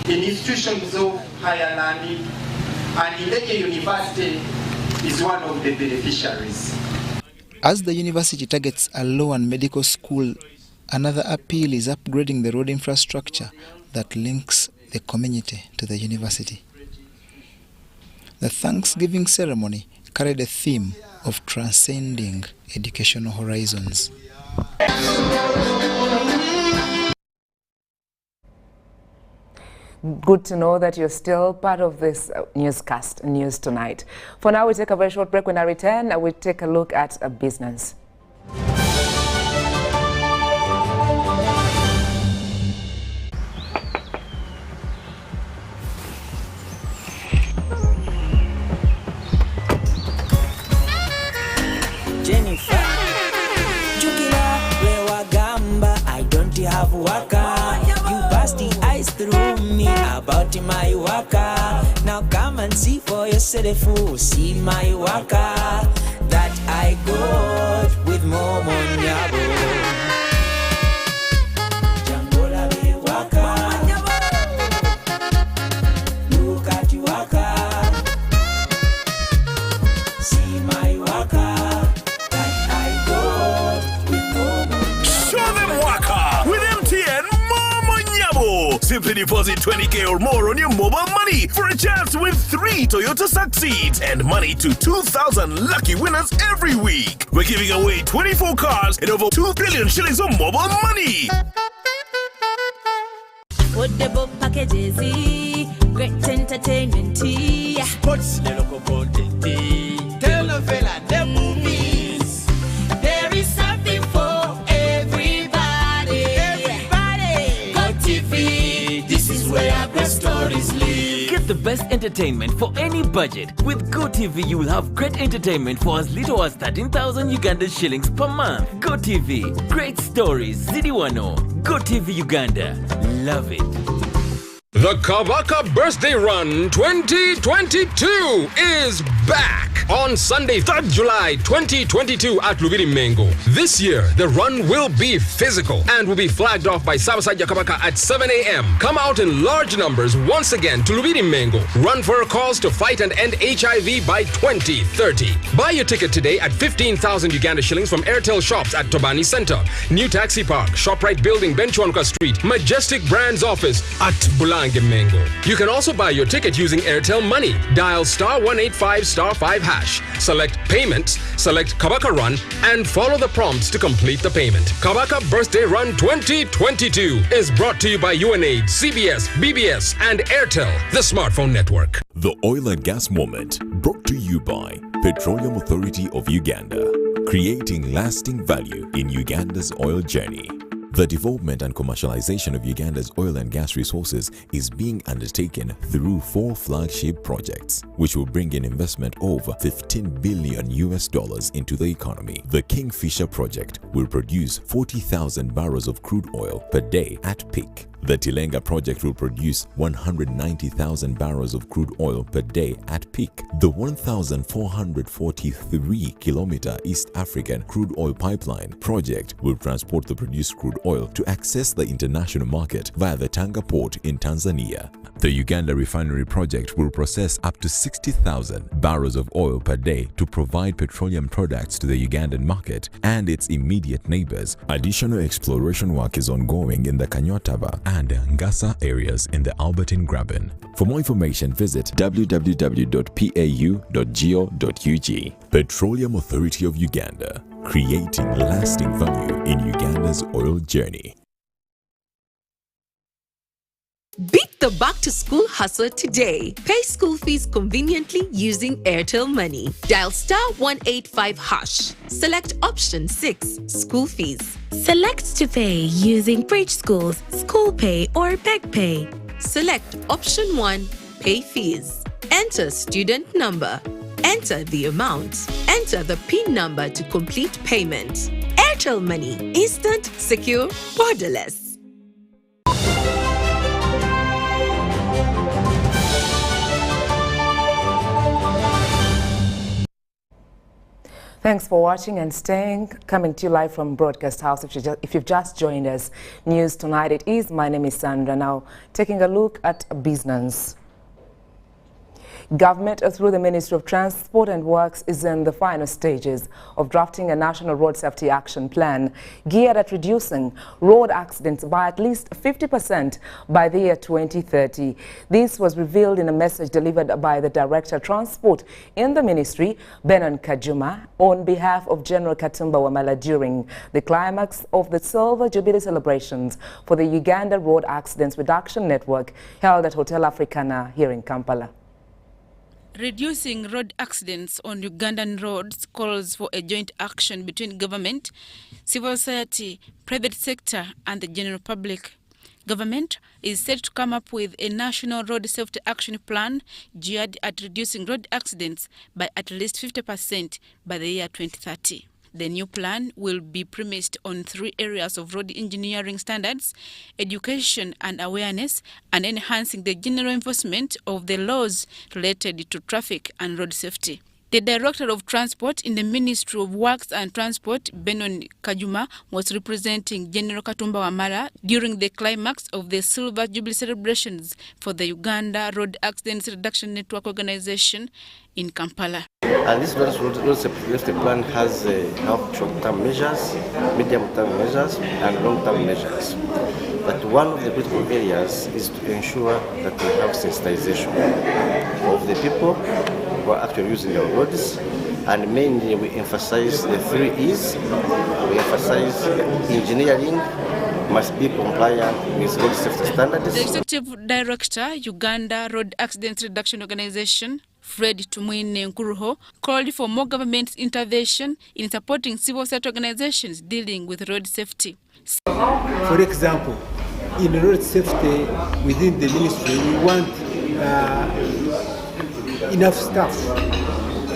in institutions of higher learning, and Ndejje University is one of the beneficiaries. As the university targets a law and medical school, another appeal is upgrading the road infrastructure that links the community to the university. The Thanksgiving ceremony carried a theme of transcending educational horizons. Good to know that you're still part of this newscast, News Tonight. For now, we take a very short break. When I return, I will take a look at business. Jennifer, Jukila, Lewagamba, I don't have waka. You passed the ice through me about my waka. Now come and see for yourself, see my waka that I got with Momo Nyabo. Jangola be waka. Look at you waka. See my waka. Simply deposit 20K or more on your mobile money for a chance to win 3 Toyota Succeeds and money to 2,000 lucky winners every week. We're giving away 24 cars and over 2 billion shillings of mobile money. Football packages, great entertainment, sports, the local content, telenovela, the movies. There is something for everybody. Go TV. This is where great stories live. Get the best entertainment for any budget. With GoTV, you will have great entertainment for as little as 13,000 Uganda shillings per month. GoTV, great stories, Zidiwano. GoTV Uganda, love it. The Kabaka Birthday Run 2022 is back on Sunday, 3rd July 2022 at Lubiri Mengo. This year, the run will be physical and will be flagged off by Sabasaja Kabaka at 7 a.m. Come out in large numbers once again to Lubiri Mengo. Run for a cause to fight and end HIV by 2030. Buy your ticket today at 15,000 Uganda shillings from Airtel shops at Tobani Center, New Taxi Park, ShopRite Building, Benchwanka Street, Majestic Brands Office at Bulange Mengo. You can also buy your ticket using Airtel Money. Dial *185*5#. Select Payments, select Kabaka Run, and follow the prompts to complete the payment. Kabaka Birthday Run 2022 is brought to you by UNAIDS, CBS, BBS, and Airtel, the smartphone network. The Oil and Gas Moment, brought to you by Petroleum Authority of Uganda, creating lasting value in Uganda's oil journey. The development and commercialization of Uganda's oil and gas resources is being undertaken through 4 flagship projects, which will bring in investment over $15 billion into the economy. The Kingfisher project will produce 40,000 barrels of crude oil per day at peak. The Tilenga project will produce 190,000 barrels of crude oil per day at peak. The 1,443-kilometer East African crude oil pipeline project will transport the produced crude oil to access the international market via the Tanga port in Tanzania. The Uganda refinery project will process up to 60,000 barrels of oil per day to provide petroleum products to the Ugandan market and its immediate neighbors. Additional exploration work is ongoing in the Kanyotaba and Ngasa areas in the Albertine Graben. For more information, visit www.pau.go.ug. Petroleum Authority of Uganda, creating lasting value in Uganda's oil journey. Beat the back-to-school hustle today. Pay school fees conveniently using Airtel Money. Dial *185#. Select option 6, school fees. Select to pay using Bridge Schools, School Pay or Beg Pay. Select option 1, pay fees. Enter student number. Enter the amount. Enter the PIN number to complete payment. Airtel Money. Instant, secure, borderless. Thanks for watching and staying. Coming to you live from Broadcast House. If you've just joined us, News Tonight it is. My name is Sandra. Now, taking a look at business. Government, through the Ministry of Transport and Works, is in the final stages of drafting a national road safety action plan geared at reducing road accidents by at least 50% by the year 2030. This was revealed in a message delivered by the Director of Transport in the ministry, Benon Kajuma, on behalf of General Katumba Wamala during the climax of the Silver Jubilee celebrations for the Uganda Road Accidents Reduction Network held at Hotel Africana here in Kampala. Reducing road accidents on Ugandan roads calls for a joint action between government, civil society, private sector and the general public. Government is set to come up with a national road safety action plan geared at reducing road accidents by at least 50% by the year 2030. The new plan will be premised on 3 areas of road engineering standards, education and awareness, and enhancing the general enforcement of the laws related to traffic and road safety. The Director of Transport in the Ministry of Works and Transport, Benon Kajuma, was representing General Katumba Wamala during the climax of the Silver Jubilee celebrations for the Uganda Road Accidents Reduction Network organization in Kampala. And this road safety plan has short-term measures, medium-term measures, and long-term measures. But one of the critical areas is to ensure that we have sensitization of the people who are actually using the roads, and mainly we emphasize the 3 E's. We emphasize engineering must be compliant with road safety standards. The Executive Director, Uganda Road Accidents Reduction Organization, Fred Tumwine Nkuruho, called for more government intervention in supporting civil society organizations dealing with road safety. For example, in road safety within the ministry, we want enough staff,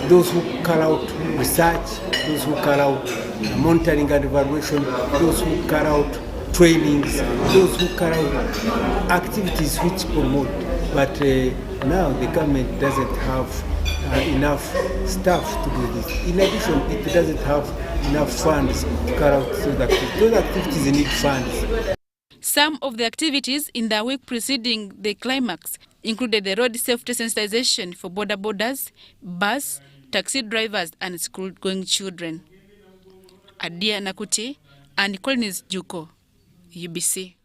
those who carry out research, those who carry out monitoring and evaluation, those who carry out trainings, those who carry out activities which promote. But now the government doesn't have enough staff to do this. In addition, it doesn't have enough funds to carry out those activities. Those activities need funds. Some of the activities in the week preceding the climax included the road safety sensitization for border borders, bus, taxi drivers and school-going children. Adia Nakuti and Collins Juko, UBC.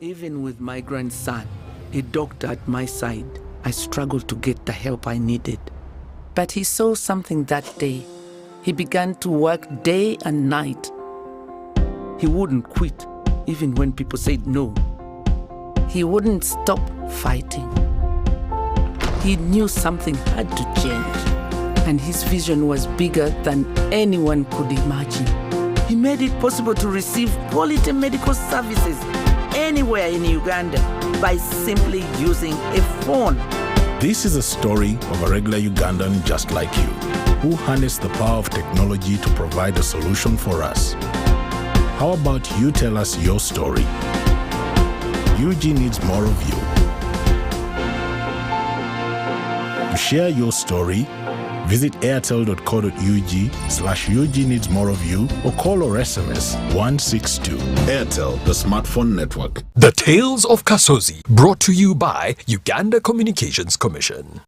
Even with my grandson, a doctor at my side, I struggled to get the help I needed. But he saw something that day. He began to work day and night. He wouldn't quit, even when people said no. He wouldn't stop fighting. He knew something had to change, and his vision was bigger than anyone could imagine. He made it possible to receive quality medical services anywhere in Uganda by simply using a phone. This is a story of a regular Ugandan just like you, who harnessed the power of technology to provide a solution for us. How about you tell us your story? UG needs more of you. To share your story, visit airtel.co.ug/UG needs more of you, or call or SMS 162. Airtel, the smartphone network. The Tales of Kasozi, brought to you by Uganda Communications Commission.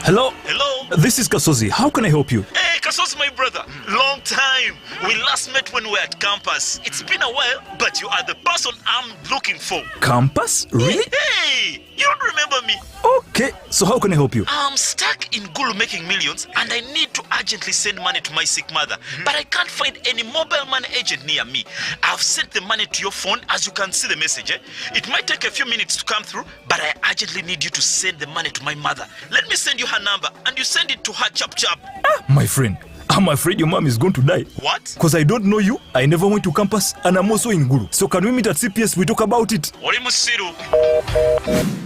Hello? Hello? This is Kasozi. How can I help you? Hey, Kasozi, my brother. Long time. We last met when we were at campus. It's been a while, but you are the person I'm looking for. Campus? Really? Hey, you don't remember me? Okay, so how can I help you? I'm stuck in Gulu making millions, and I need to urgently send money to my sick mother. But I can't find any mobile money agent near me. I've sent the money to your phone, as you can see the message. It might take a few minutes to come through, but I urgently need you to send the money to my mother. Let me send you her number, and you send it to her chap. My friend, I'm afraid your mom is going to die. What? Because I don't know you, I never went to campus, and I'm also in Gulu. So can we meet at CPS, we talk about it?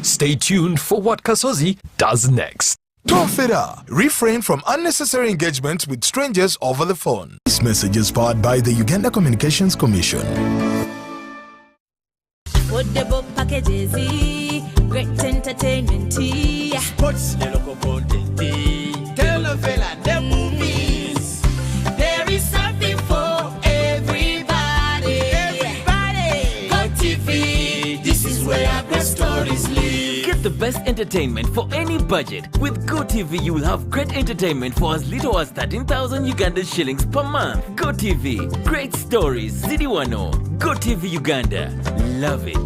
Stay tuned for what Kasozi does next. Tofera, refrain from unnecessary engagements with strangers over the phone. This message is powered by the Uganda Communications Commission. Affordable packages, great entertainment, sports, the local content, telenovela, the movies. There is something for everybody. best entertainment for any budget. With GoTV, you will have great entertainment for as little as 13,000 Uganda shillings per month. GoTV, great stories, Zidiwano. GoTV Uganda, love it.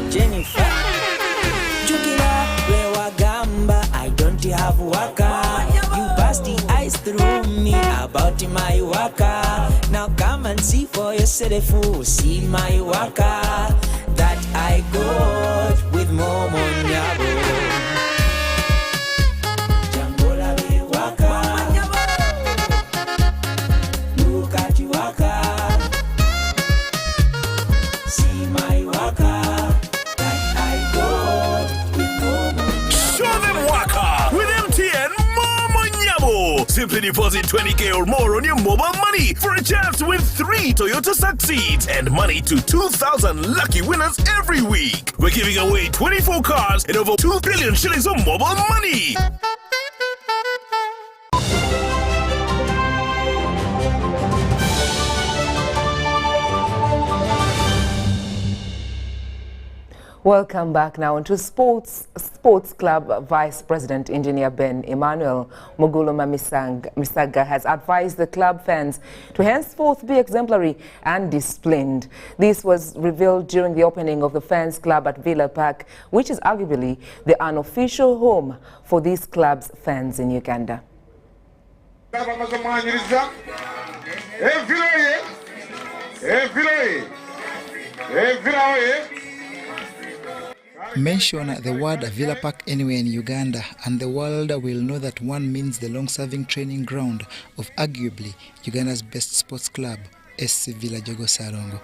Jennifer, Jukila, Wewagamba, I don't have waka. You passed the eyes through me about my waka. Now come and see for yourself, see my waka that I got with Momo Nyabo. Jambola be waka, look at you waka, see my waka. Simply deposit 20k or more on your mobile money for a chance to win 3 Toyota Succeeds and money to 2,000 lucky winners every week. We're giving away 24 cars and over 2 billion shillings of mobile money. Welcome back now into Sports Club Vice President Engineer Ben Emmanuel Muguluma Misaga has advised the club fans to henceforth be exemplary and disciplined. This was revealed during the opening of the fans club at Villa Park, which is arguably the unofficial home for this club's fans in Uganda. Mention the word Villa Park anywhere in Uganda and the world will know that one means the long-serving training ground of arguably Uganda's best sports club, SC Villa Jogo Sarongo.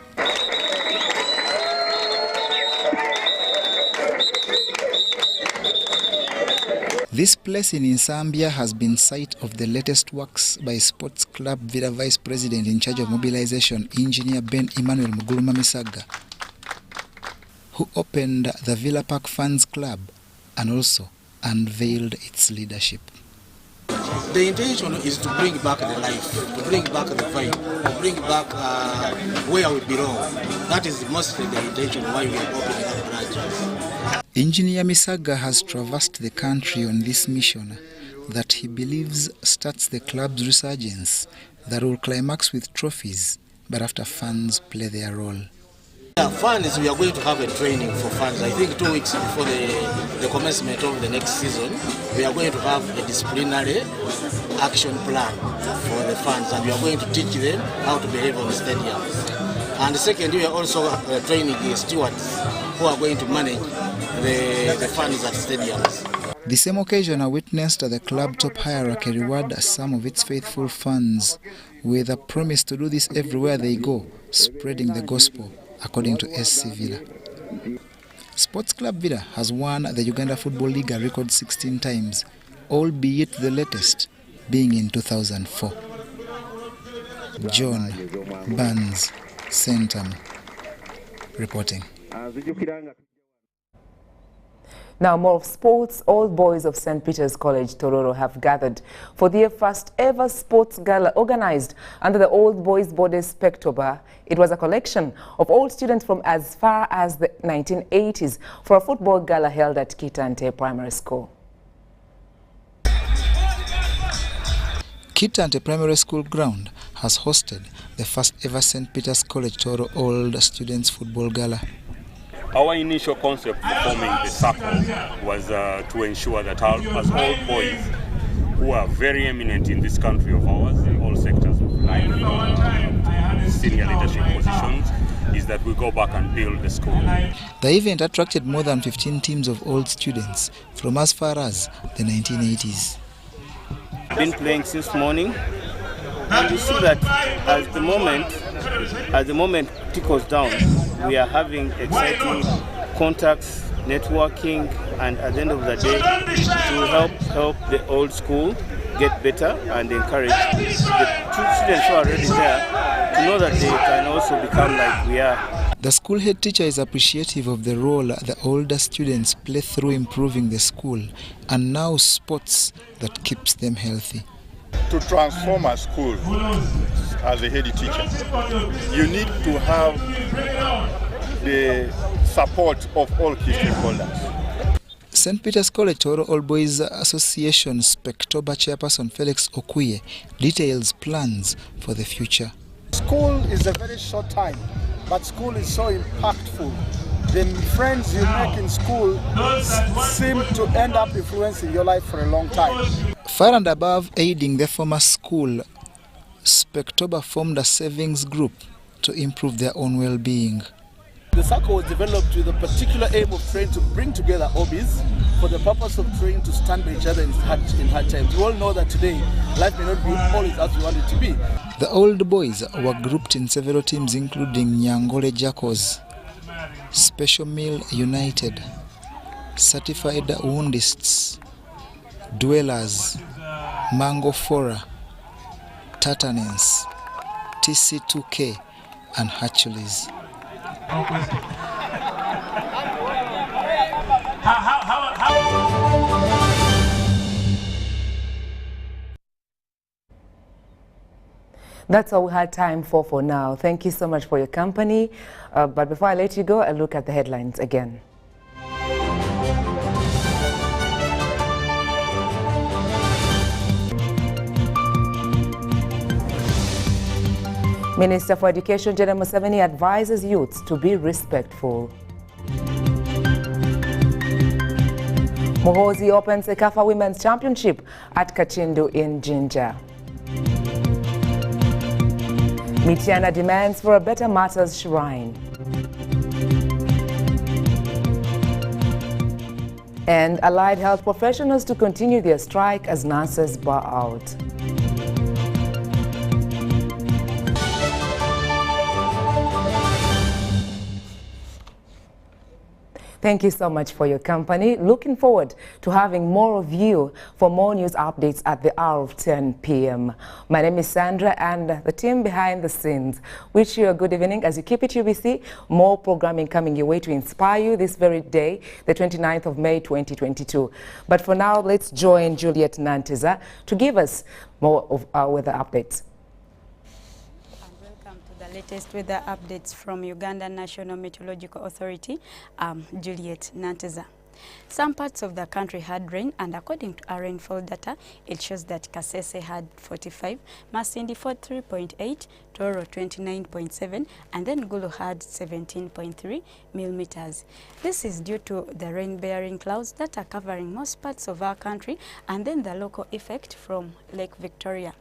This place in Nsambya has been site of the latest works by Sports Club Villa Vice President in charge of mobilization, Engineer Ben Emmanuel Muguluma Misaga, who opened the Villa Park Fans Club and also unveiled its leadership. The intention is to bring back the life, to bring back the vibe, to bring back where we belong. That is mostly the intention why we are opening that branch. Engineer Misaga has traversed the country on this mission that he believes starts the club's resurgence that will climax with trophies, but after fans play their role. Fans, we are going to have a training for fans. I think 2 weeks before the commencement of the next season, we are going to have a disciplinary action plan for the fans, and we are going to teach them how to behave on the stadiums. And second, we are also training the stewards who are going to manage the fans at stadiums. The same occasion I witnessed the club top hierarchy reward some of its faithful fans with a promise to do this everywhere they go, spreading the gospel, according to SC Villa. Sports Club Villa has won the Uganda Football League a record 16 times, albeit the latest being in 2004. John Burns, Centum, reporting. Now more of sports. Old boys of St. Peter's College, Tororo, have gathered for their first ever sports gala organized under the Old Boys Body Spectober. It was a collection of old students from as far as the 1980s for a football gala held at Kitante Primary School. Kitante Primary School ground has hosted the first ever St. Peter's College Toro Old Students Football Gala. Our initial concept for forming the circle was to ensure that as old boys who are very eminent in this country of ours, in all sectors of life, senior leadership positions, is that we go back and build the school. The event attracted more than 15 teams of old students from as far as the 1980s. I've been playing since morning, and you see that as the moment tickles down, we are having exciting contacts, networking, and at the end of the day, to help the old school get better and encourage the students who are already there to know that they can also become like we are. The school head teacher is appreciative of the role the older students play through improving the school and now sports that keeps them healthy. to transform a school as a head teacher, you need to have the support of all key stakeholders. St. Peter's College Toro All Boys Association Spectober chairperson Felix Okuye details plans for the future. School is a very short time, but school is so impactful. The friends you make in school seem to end up influencing your life for a long time. Far and above aiding the former school, Spectober formed a savings group to improve their own well-being. The circle was developed with a particular aim of trying to bring together hobbies for the purpose of trying to stand by each other in hard times. We all know that today life may not be always as we want it to be. The old boys were grouped in several teams including Nyangole Jackals, Special Meal United, Certified Woundists, Dwellers, Mango Fora, Tatanens, TC2K and Hatchleys. That's all we had time for now. Thank you so much for your company. But before I let you go, I'll look at the headlines again. Minister for Education Ndejje Museveni advises youths to be respectful. Muhoozi opens a Kafa Women's Championship at Kachindu in Jinja. Mityana demands for a better Martyrs shrine. And allied health professionals to continue their strike as nurses bow out. Thank you so much for your company. Looking forward to having more of you for more news updates at the hour of 10 p.m. My name is Sandra and the team behind the scenes wish you a good evening as you keep it UBC. More programming coming your way to inspire you this very day, the 29th of May 2022. But for now, let's join Juliet Nanteza to give us more of our weather updates. Latest weather updates from Uganda National Meteorological Authority. Juliet Nanteza. Some parts of the country had rain, and according to our rainfall data, it shows that Kasese had 45, Masindi 43.8, Toro 29.7, and then Gulu had 17.3 millimeters. This is due to the rain-bearing clouds that are covering most parts of our country, and then the local effect from Lake Victoria.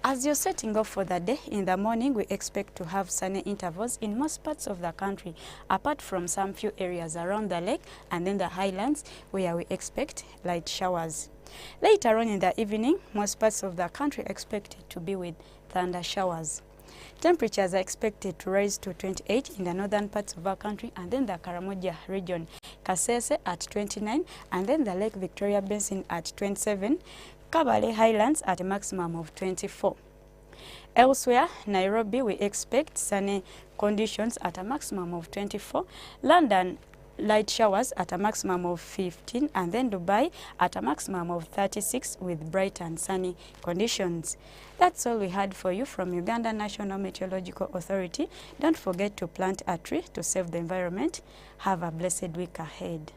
As you're setting off for the day, in the morning we expect to have sunny intervals in most parts of the country, apart from some few areas around the lake and then the highlands where we expect light showers. Later on in the evening, most parts of the country are expected to be with thunder showers. Temperatures are expected to rise to 28 in the northern parts of our country and then the Karamoja region, Kasese at 29 and then the Lake Victoria Basin at 27, Kabale Highlands at a maximum of 24. Elsewhere, Nairobi, we expect sunny conditions at a maximum of 24. London, light showers at a maximum of 15. And then Dubai at a maximum of 36 with bright and sunny conditions. That's all we had for you from Uganda National Meteorological Authority. Don't forget to plant a tree to save the environment. Have a blessed week ahead.